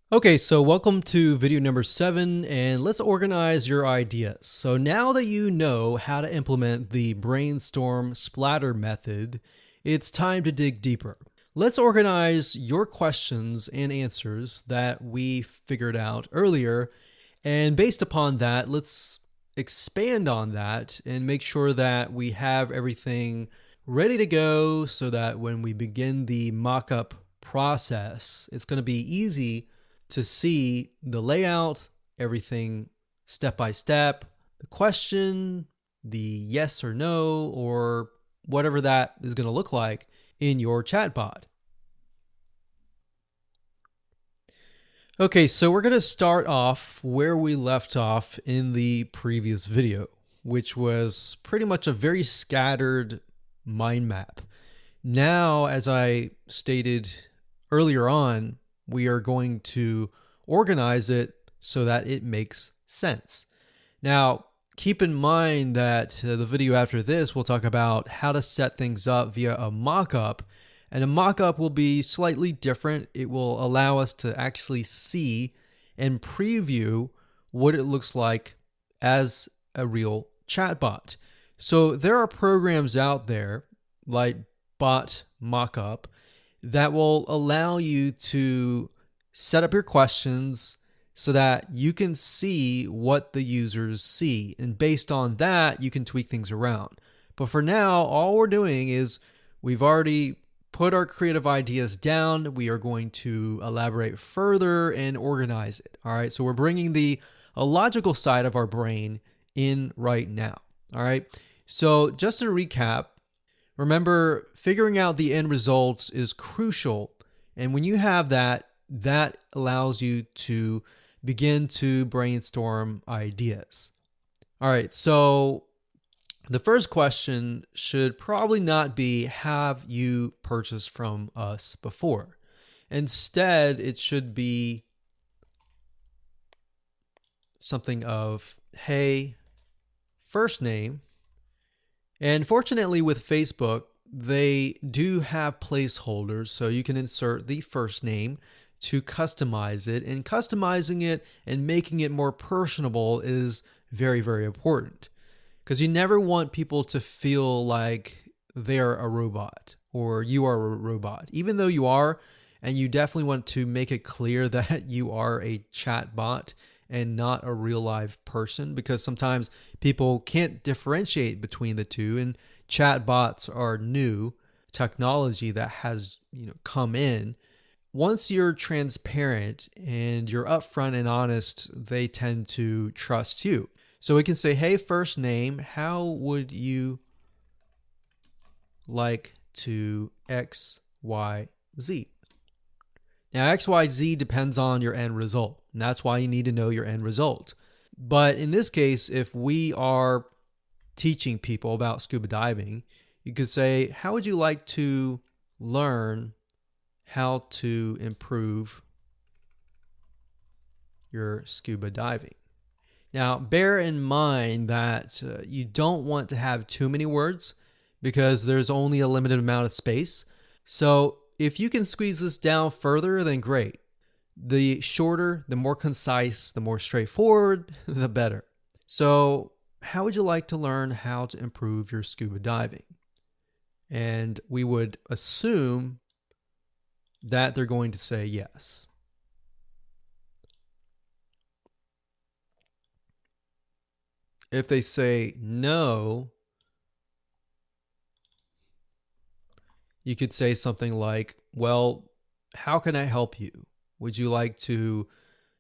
Okay, so welcome to video number 7, and let's organize your ideas. So now that you know how to implement the brainstorm splatter method, it's time to dig deeper. Let's organize your questions and answers that we figured out earlier, and based upon that, let's expand on that and make sure that we have everything ready to go so that when we begin the mock-up process, it's going to be easy to see the layout, everything step by step, the question, the yes or no, or whatever that is going to look like in your chatbot. Okay, so we're going to start off where we left off in the previous video, which was pretty much a very scattered mind map. Now, as I stated earlier on, we are going to organize it so that it makes sense. Now, keep in mind that the video after this will talk about how to set things up via a mock-up, and a mock-up will be slightly different. It will allow us to actually see and preview what it looks like as a real chatbot. So there are programs out there like Bot Mockup that will allow you to set up your questions so that you can see what the users see. And based on that, you can tweak things around. But for now, all we're doing is we've already put our creative ideas down. We are going to elaborate further and organize it. All right. So we're bringing the logical side of our brain in right now. All right. So just to recap, remember, figuring out the end result is crucial. And when you have that, that allows you to begin to brainstorm ideas. All right, so the first question should probably not be, have you purchased from us before? Instead, it should be something of, hey, first name. And fortunately with Facebook, they do have placeholders, so you can insert the first name to customize it. And customizing it and making it more personable is very, very important, because you never want people to feel like they're a robot or you are a robot, even though you are. And you definitely want to make it clear that you are a chat bot and not a real live person, because sometimes people can't differentiate between the two, and chat bots are new technology that has come in. Once you're transparent and you're upfront and honest, they tend to trust you. So we can say, hey, first name, how would you like to XYZ? Now, XYZ depends on your end result, and that's why you need to know your end result. But in this case, if we are teaching people about scuba diving, you could say, how would you like to learn how to improve your scuba diving? Now, bear in mind that you don't want to have too many words, because there's only a limited amount of space. So if you can squeeze this down further, then great. The shorter, the more concise, the more straightforward, the better. So how would you like to learn how to improve your scuba diving? And we would assume that they're going to say yes. If they say no, you could say something like, well, how can I help you? Would you like to,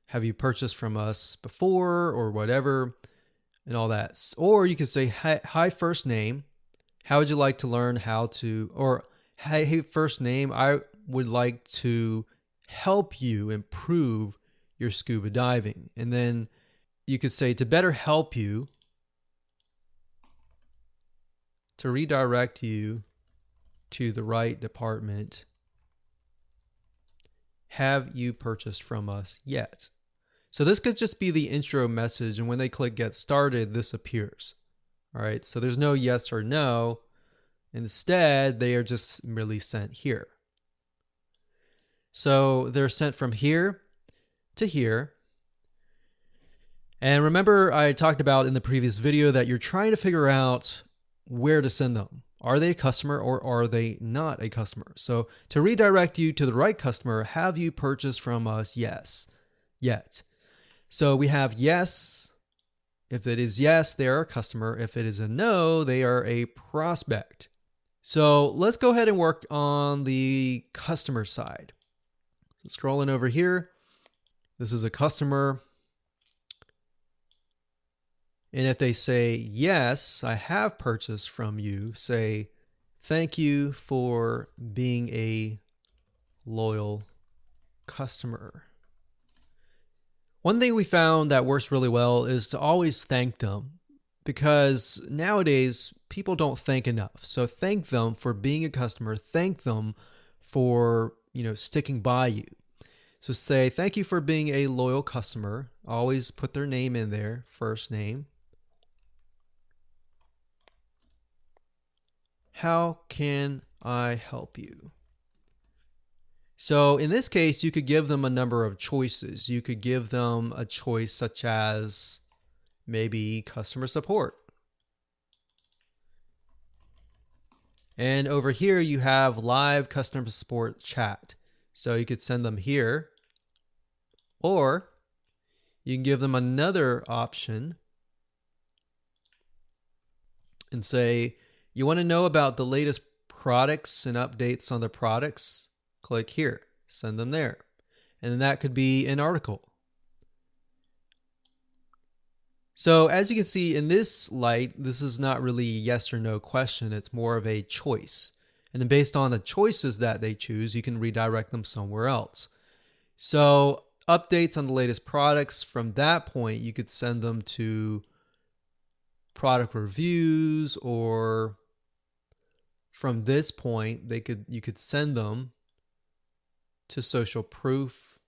have you purchased from us before, or whatever, and all that. Or you could say, hi, first name, how would you like to learn how to, or hey, first name, I would like to help you improve your scuba diving. And then you could say, to better help you, to redirect you to the right department, have you purchased from us yet? So this could just be the intro message, and when they click get started, this appears. All right, so there's no yes or no. Instead, they are just merely sent here. So they're sent from here. to here. And remember, I talked about in the previous video that you're trying to figure out where to send them. Are they a customer or are they not a customer? So to redirect you to the right customer, have you purchased from us? Yes, yet. So we have yes. If it is yes, they are a customer. If it is a no, they are a prospect. So let's go ahead and work on the customer side. So scrolling over here, this is a customer. And if they say, yes, I have purchased from you, say, thank you for being a loyal customer. One thing we found that works really well is to always thank them, because nowadays people don't thank enough. So thank them for being a customer. Thank them for, sticking by you. So say, thank you for being a loyal customer. Always put their name in there, first name. How can I help you? So in this case, you could give them a number of choices. You could give them a choice such as maybe customer support. And over here, you have live customer support chat. So you could send them here, or you can give them another option and say, you want to know about the latest products and updates on the products? Click here, send them there. And then that could be an article. So as you can see in this light, this is not really a yes or no question. It's more of a choice. And then based on the choices that they choose, you can redirect them somewhere else. So updates on the latest products, from that point, you could send them to product reviews, or from this point, you could send them to social proof,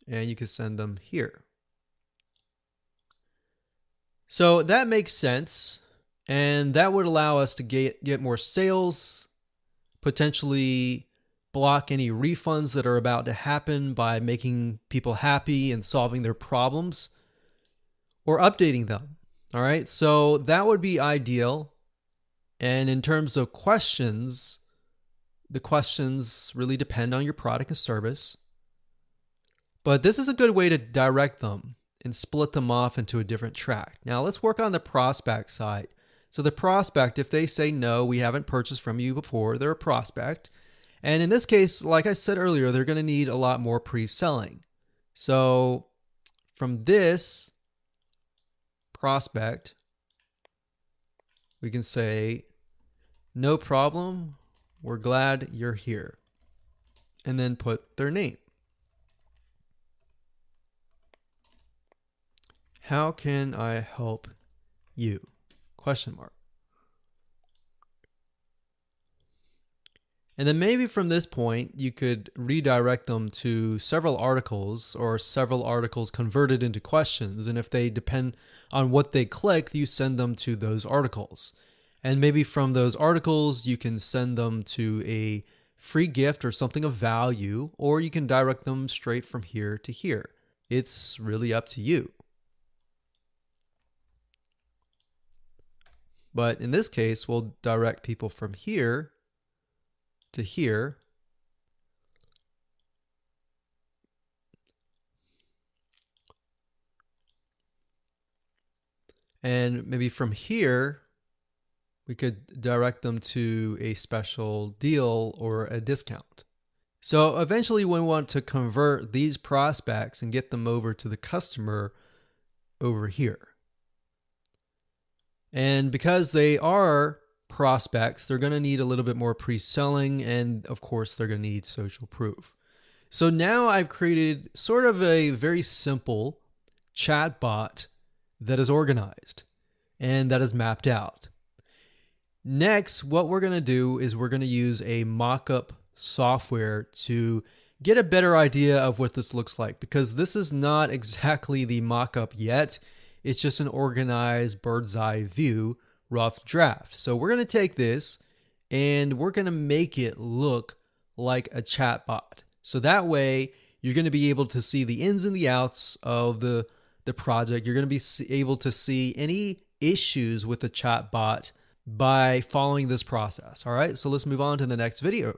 and you could send them here. So that makes sense, and that would allow us to get more sales, potentially block any refunds that are about to happen by making people happy and solving their problems, or updating them. All right, so that would be ideal. And in terms of questions, the questions really depend on your product and service. But this is a good way to direct them and split them off into a different track. Now let's work on the prospect side. So the prospect, if they say, no, we haven't purchased from you before, they're a prospect. And in this case, like I said earlier, they're going to need a lot more pre-selling. So from this prospect, we can say, no problem, we're glad you're here. And then put their name. How can I help you? Question mark. And then maybe from this point, you could redirect them to several articles, or several articles converted into questions. And if they depend on what they click, you send them to those articles. And maybe from those articles, you can send them to a free gift or something of value, or you can direct them straight from here to here. It's really up to you. But in this case, we'll direct people from here to here. And maybe from here, we could direct them to a special deal or a discount. So eventually we want to convert these prospects and get them over to the customer over here. And because they are prospects, they're going to need a little bit more pre-selling, and of course they're going to need social proof. So now I've created sort of a very simple chatbot that is organized and that is mapped out. Next, what we're going to do is we're going to use a mock-up software to get a better idea of what this looks like, because this is not exactly the mock-up yet. It's just an organized bird's eye view rough draft. So we're going to take this and we're going to make it look like a chatbot. So that way, you're going to be able to see the ins and the outs of the project. You're going to be able to see any issues with the chatbot by following this process. All right, so let's move on to the next video.